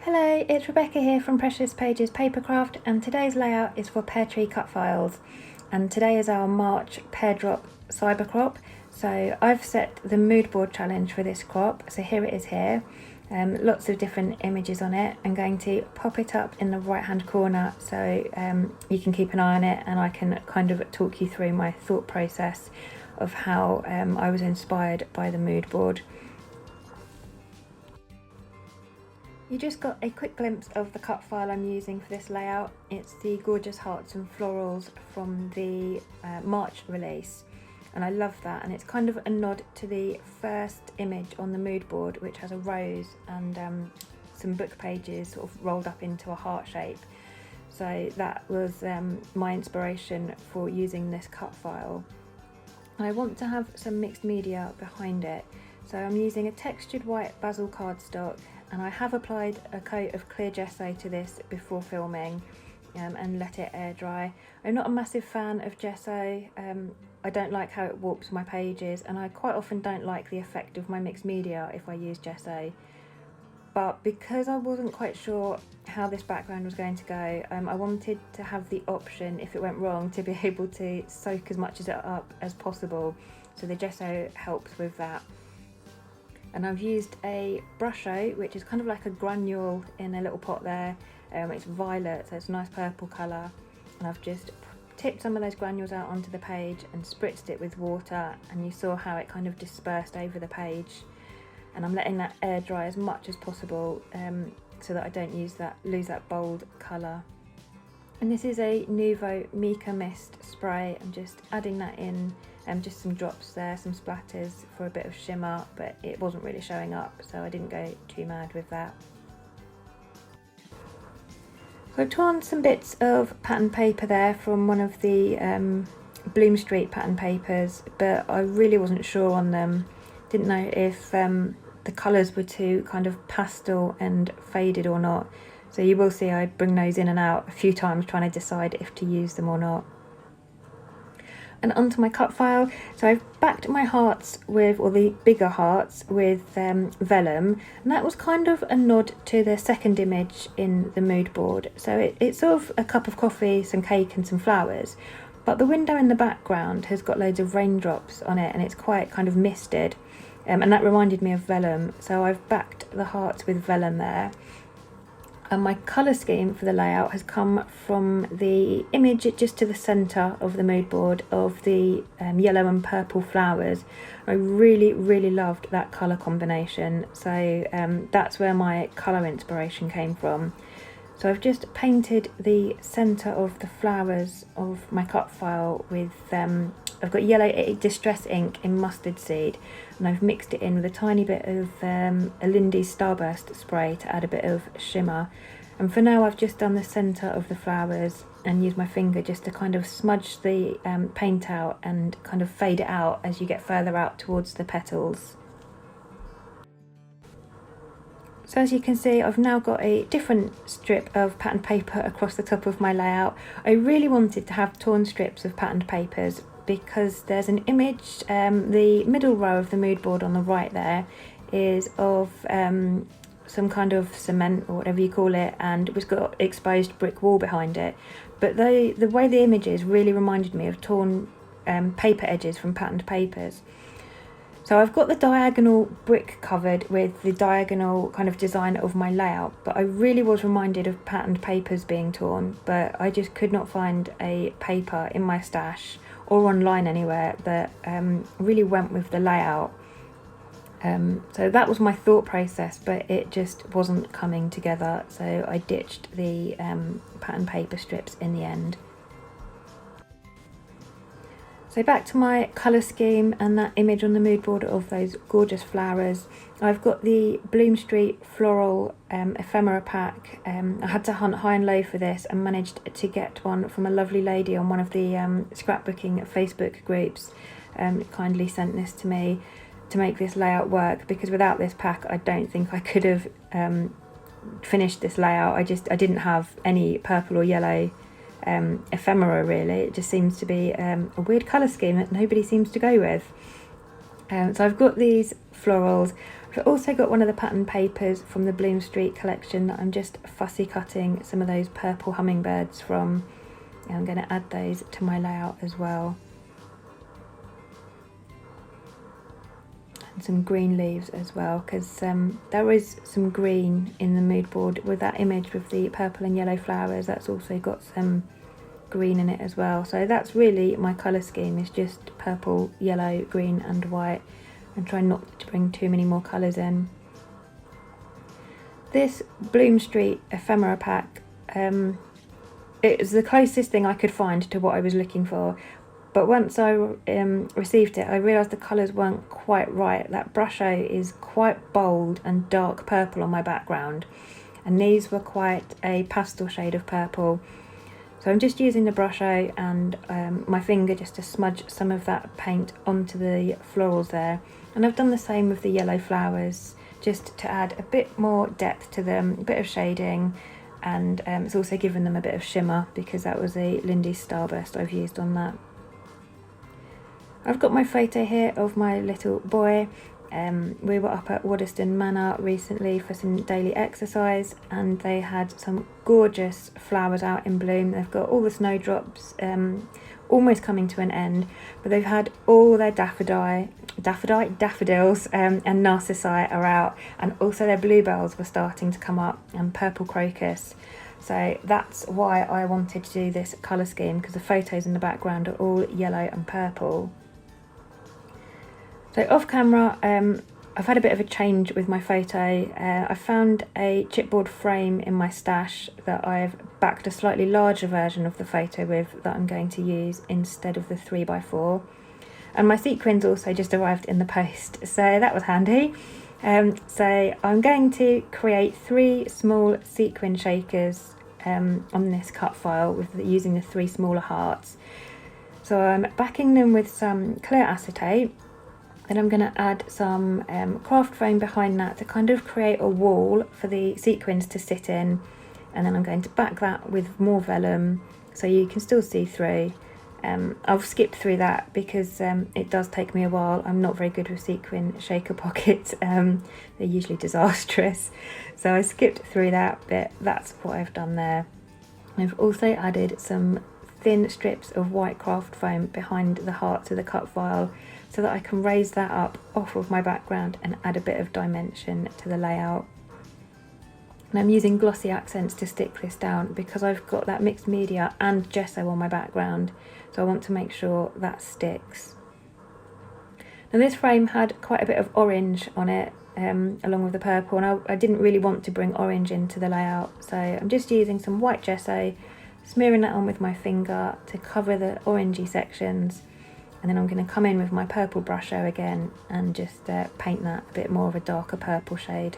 Hello, it's Rebecca here from Precious Pages Papercraft, and today's layout is for Peartree Cutfiles. And today is our March pear drop cyber crop. So I've set the Moodboard challenge for this crop. So here it is here. Lots of different images on it. I'm going to pop it up in the right hand corner so you can keep an eye on it, and I can kind of talk you through my thought process of how I was inspired by the Moodboard. You just got a quick glimpse of the cut file I'm using for this layout. It's the gorgeous hearts and florals from the March release, and I love that, and it's kind of a nod to the first image on the Moodboard, which has a rose and some book pages sort of rolled up into a heart shape. So that was my inspiration for using this cut file. And I want to have some mixed media behind it, so I'm using a textured white basil cardstock, and I have applied a coat of clear gesso to this before filming and let it air dry. I'm not a massive fan of gesso. I don't like how it warps my pages, and I quite often don't like the effect of my mixed media if I use gesso. But because I wasn't quite sure how this background was going to go, I wanted to have the option, if it went wrong, to be able to soak as much of it up as possible. So the gesso helps with that. And I've used a brusho, which is kind of like a granule in a little pot there. It's violet, so it's a nice purple colour. And I've just tipped some of those granules out onto the page and spritzed it with water, and you saw how it kind of dispersed over the page. And I'm letting that air dry as much as possible so that I don't lose that bold colour. And this is a Nuvo Mica Mist spray. I'm just adding that in, just some drops there, some splatters for a bit of shimmer, but it wasn't really showing up, so I didn't go too mad with that. So I've torn some bits of pattern paper there from one of the Bloom Street pattern papers, but I really wasn't sure on them. Didn't know if the colours were too kind of pastel and faded or not. So you will see I bring those in and out a few times trying to decide if to use them or not. And onto my cut file. So I've backed my hearts with, or the bigger hearts, with vellum, and that was kind of a nod to the second image in the Moodboard. So it's sort of a cup of coffee, some cake and some flowers, but the window in the background has got loads of raindrops on it, and it's quite kind of misted, and that reminded me of vellum. So I've backed the hearts with vellum there. And my colour scheme for the layout has come from the image just to the centre of the Moodboard of the yellow and purple flowers. I really loved that colour combination, so that's where my colour inspiration came from. So I've just painted the centre of the flowers of my cut file with, I've got yellow distress ink in mustard seed, and I've mixed it in with a tiny bit of a Lindy's Starburst spray to add a bit of shimmer. And for now I've just done the centre of the flowers and used my finger just to kind of smudge the paint out and kind of fade it out as you get further out towards the petals. So as you can see, I've now got a different strip of patterned paper across the top of my layout. I really wanted to have torn strips of patterned papers because there's an image, the middle row of the Moodboard on the right there is of some kind of cement or whatever you call it, and it's got exposed brick wall behind it. But the way the image is really reminded me of torn paper edges from patterned papers. So I've got the diagonal brick covered with the diagonal kind of design of my layout, but I really was reminded of patterned papers being torn, but I just could not find a paper in my stash or online anywhere that really went with the layout. So that was my thought process, but it just wasn't coming together, so I ditched the patterned paper strips in the end. So back to my colour scheme and that image on the Moodboard of those gorgeous flowers. I've got the Bloom Street floral ephemera pack. I had to hunt high and low for this and managed to get one from a lovely lady on one of the scrapbooking Facebook groups. Kindly sent this to me to make this layout work, because without this pack I don't think I could have finished this layout. I didn't have any purple or yellow ephemera really. It just seems to be a weird colour scheme that nobody seems to go with. So I've got these florals. I've also got one of the pattern papers from the Bloom Street collection that I'm just fussy cutting some of those purple hummingbirds from. And I'm going to add those to my layout as well. And some green leaves as well, because there is some green in the mood board with that image with the purple and yellow flowers. That's also got some green in it as well. So that's really my colour scheme, is just purple, yellow, green and white, and try not to bring too many more colours in. This Bloom Street ephemera pack, it was the closest thing I could find to what I was looking for, but once I received it, I realised the colours weren't quite right. That brusho is quite bold and dark purple on my background, and these were quite a pastel shade of purple. So I'm just using the brusho and my finger just to smudge some of that paint onto the florals there. And I've done the same with the yellow flowers, just to add a bit more depth to them, a bit of shading, and it's also given them a bit of shimmer because that was a Lindy's Starburst I've used on that. I've got my photo here of my little boy. We were up at Waddesdon Manor recently for some daily exercise, and they had some gorgeous flowers out in bloom. They've got all the snowdrops almost coming to an end, but they've had all their daffodils and narcissi are out, and also their bluebells were starting to come up, and purple crocus. So that's why I wanted to do this colour scheme, because the photos in the background are all yellow and purple. So off camera, I've had a bit of a change with my photo. I found a chipboard frame in my stash that I've backed a slightly larger version of the photo with, that I'm going to use instead of the 3x4. And my sequins also just arrived in the post, so that was handy. So I'm going to create 3 small sequin shakers on this cut file using the 3 smaller hearts. So I'm backing them with some clear acetate. Then I'm going to add some craft foam behind that to kind of create a wall for the sequins to sit in, and then I'm going to back that with more vellum so you can still see through. I've skipped through that because it does take me a while. I'm not very good with sequin shaker pockets, they're usually disastrous, so I skipped through that bit. That's what I've done there. I've also added some thin strips of white craft foam behind the hearts of the cut file, so that I can raise that up off of my background and add a bit of dimension to the layout. And I'm using glossy accents to stick this down because I've got that mixed media and gesso on my background, so I want to make sure that sticks. Now this frame had quite a bit of orange on it along with the purple, and I didn't really want to bring orange into the layout, so I'm just using some white gesso, smearing that on with my finger to cover the orangey sections. And then I'm going to come in with my purple brusho again and just paint that a bit more of a darker purple shade.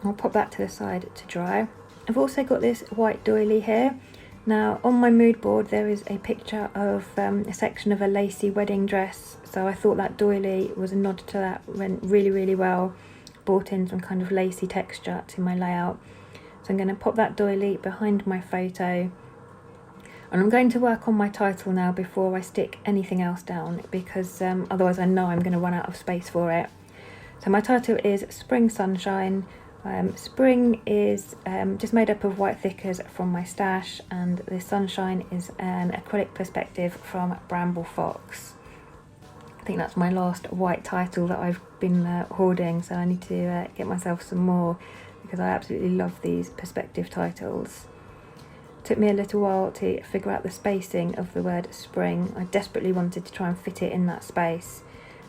I'll pop that to the side to dry. I've also got this white doily here. Now on my mood board there is a picture of a section of a lacy wedding dress, so I thought that doily was a nod to that, went really well. Brought in some kind of lacy texture to my layout. So I'm going to pop that doily behind my photo, and I'm going to work on my title now before I stick anything else down, because otherwise I know I'm going to run out of space for it. So my title is Spring Sunshine. Spring is just made up of white thickers from my stash, and the sunshine is an acrylic perspective from Bramble Fox. I think that's my last white title that I've been hoarding, so I need to get myself some more because I absolutely love these perspective titles. It took me a little while to figure out the spacing of the word spring. I desperately wanted to try and fit it in that space.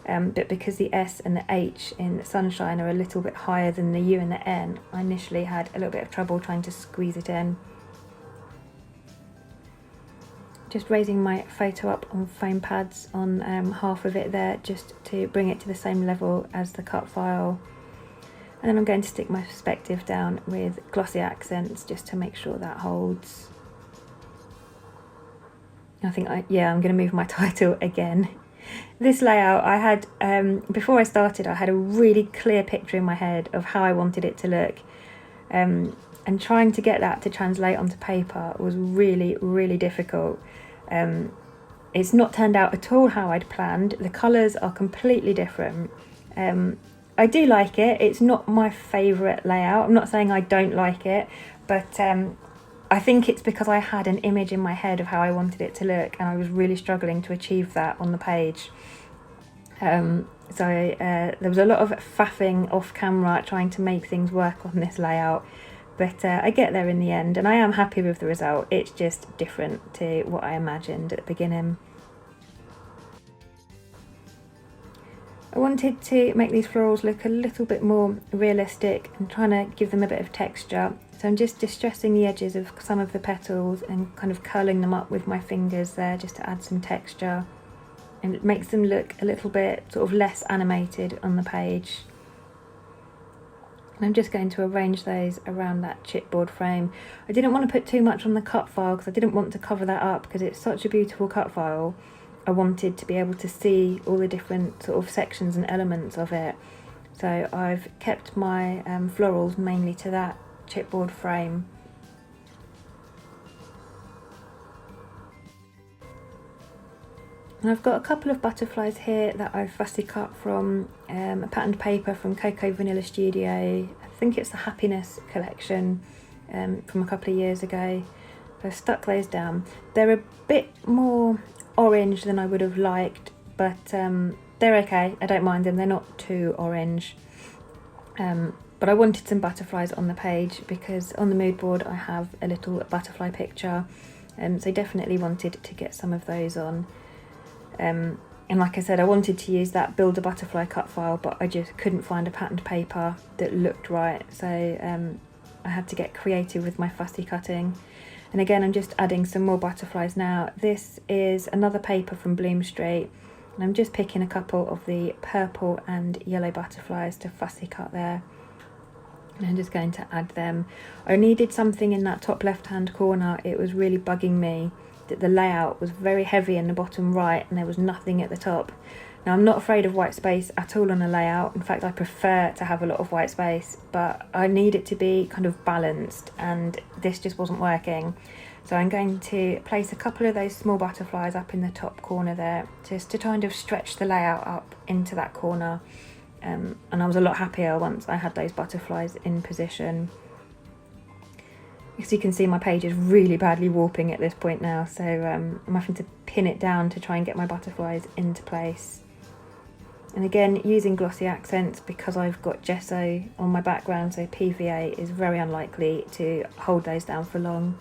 But because the S and the H in sunshine are a little bit higher than the U and the N, I initially had a little bit of trouble trying to squeeze it in. just raising my photo up on foam pads on half of it there, just to bring it to the same level as the cut file. And then I'm going to stick my perspective down with glossy accents just to make sure that holds. I think I'm going to move my title again. This layout I had, before I started, I had a really clear picture in my head of how I wanted it to look. And trying to get that to translate onto paper was really, really difficult. It's not turned out at all how I'd planned. The colours are completely different. I do like it. It's not my favourite layout. I'm not saying I don't like it, but I think it's because I had an image in my head of how I wanted it to look, and I was really struggling to achieve that on the page. So there was a lot of faffing off camera trying to make things work on this layout, but I get there in the end, and I am happy with the result. It's just different to what I imagined at the beginning. I wanted to make these florals look a little bit more realistic and trying to give them a bit of texture. So I'm just distressing the edges of some of the petals and kind of curling them up with my fingers there just to add some texture. And it makes them look a little bit sort of less animated on the page. And I'm just going to arrange those around that chipboard frame. I didn't want to put too much on the cut file because I didn't want to cover that up because it's such a beautiful cut file. I wanted to be able to see all the different sort of sections and elements of it. So I've kept my florals mainly to that chipboard frame. And I've got a couple of butterflies here that I've fussy cut from a patterned paper from Cocoa Vanilla Studio. I think it's the Happiness collection from a couple of years ago. So I've stuck those down. They're a bit more orange than I would have liked, but they're okay. I don't mind them. They're not too orange. But I wanted some butterflies on the page because on the mood board I have a little butterfly picture, so definitely wanted to get some of those on. And like I said, I wanted to use that Build a Butterfly cut file, but I just couldn't find a patterned paper that looked right, so I had to get creative with my fussy cutting. And again, I'm just adding some more butterflies now. This is another paper from Bloom Street, and I'm just picking a couple of the purple and yellow butterflies to fussy cut there. And I'm just going to add them. I needed something in that top left hand corner. It was really bugging me that the layout was very heavy in the bottom right and there was nothing at the top. Now, I'm not afraid of white space at all on a layout. In fact, I prefer to have a lot of white space, but I need it to be kind of balanced, and this just wasn't working. So I'm going to place a couple of those small butterflies up in the top corner there, just to kind of stretch the layout up into that corner. And I was a lot happier once I had those butterflies in position. As you can see, my page is really badly warping at this point now, so I'm having to pin it down to try and get my butterflies into place. And again, using glossy accents because I've got gesso on my background, so PVA is very unlikely to hold those down for long.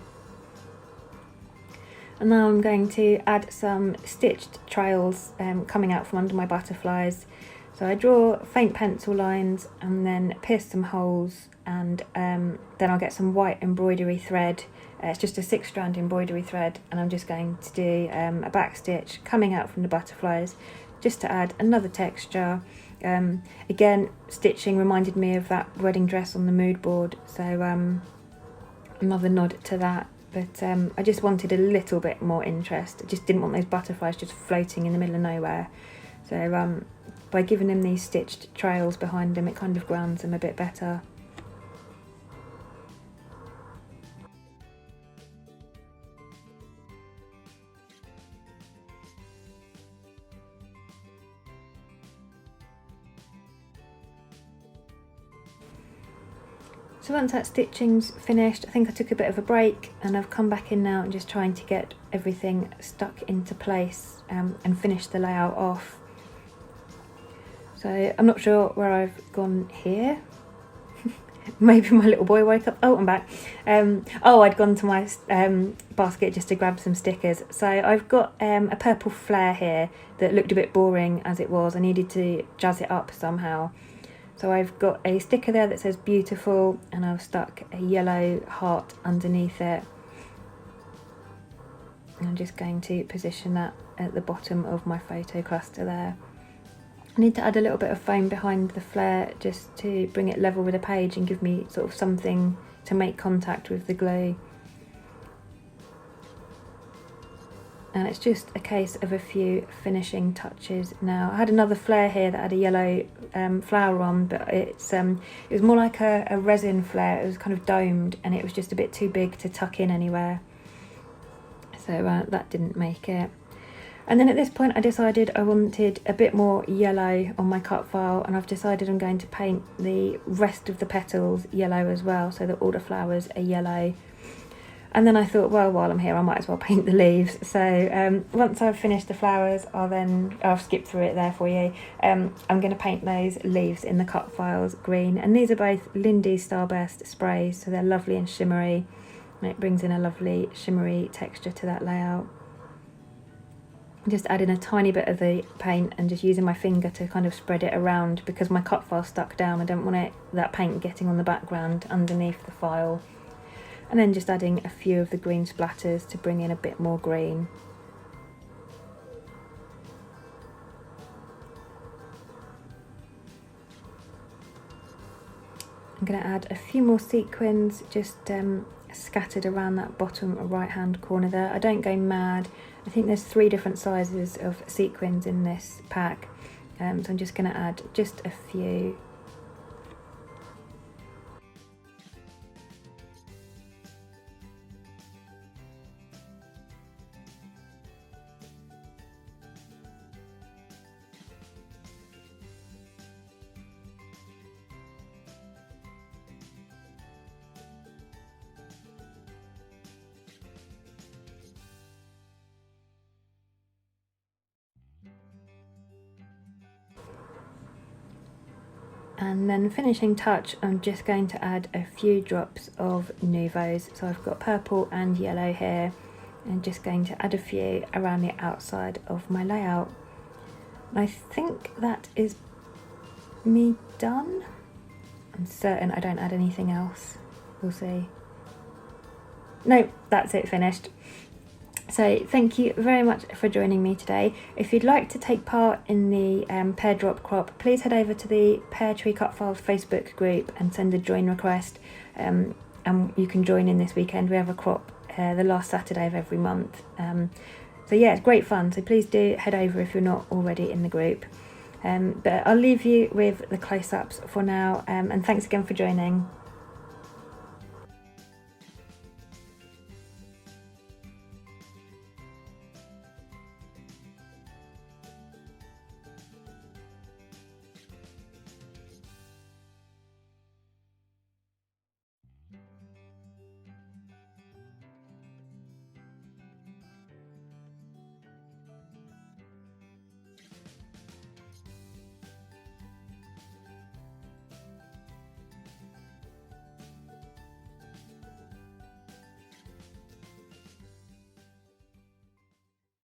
And now I'm going to add some stitched trails coming out from under my butterflies. So I draw faint pencil lines and then pierce some holes, and then I'll get some white embroidery thread. It's just a 6-strand embroidery thread, and I'm just going to do a back stitch coming out from the butterflies just to add another texture. Again, stitching reminded me of that wedding dress on the mood board, so another nod to that. But I just wanted a little bit more interest. I just didn't want those butterflies just floating in the middle of nowhere. So by giving them these stitched trails behind them, it kind of grounds them a bit better. So once that stitching's finished, I think I took a bit of a break, and I've come back in now and just trying to get everything stuck into place and finish the layout off. So I'm not sure where I've gone here. Maybe my little boy woke up. Oh, I'm back. I'd gone to my basket just to grab some stickers. So I've got a purple flare here that looked a bit boring as it was. I needed to jazz it up somehow. So I've got a sticker there that says beautiful, and I've stuck a yellow heart underneath it. And I'm just going to position that at the bottom of my photo cluster there. I need to add a little bit of foam behind the flare just to bring it level with the page and give me sort of something to make contact with the glue. And it's just a case of a few finishing touches now. I had another flare here that had a yellow flower on, but it was more like a resin flare. It was kind of domed and it was just a bit too big to tuck in anywhere. So that didn't make it. And then at this point I decided I wanted a bit more yellow on my cut file, and I've decided I'm going to paint the rest of the petals yellow as well, so that all the flowers are yellow. And then I thought, well, while I'm here I might as well paint the leaves. So once I've finished the flowers, I'll skip through it there for you. I'm going to paint those leaves in the cut files green, and these are both Lindy's Starburst sprays, so they're lovely and shimmery, and it brings in a lovely shimmery texture to that layout. Just adding a tiny bit of the paint and just using my finger to kind of spread it around, because my cut file stuck down. I don't want that paint getting on the background underneath the file. And then just adding a few of the green splatters to bring in a bit more green. I'm going to add a few more sequins just scattered around that bottom right hand corner there. I don't go mad. I think there's 3 different sizes of sequins in this pack, so I'm just going to add just a few. And then finishing touch, I'm just going to add a few drops of Nouveaus. So I've got purple and yellow here, and just going to add a few around the outside of my layout. And I think that is me done. I'm certain I don't add anything else. We'll see. No, that's it, finished. So thank you very much for joining me today. If you'd like to take part in the pear drop crop, please head over to the Peartree Cutfiles Facebook group and send a join request, and you can join in this weekend. We have a crop the last Saturday of every month. So yeah, it's great fun, so please do head over if you're not already in the group. But I'll leave you with the close-ups for now, and thanks again for joining.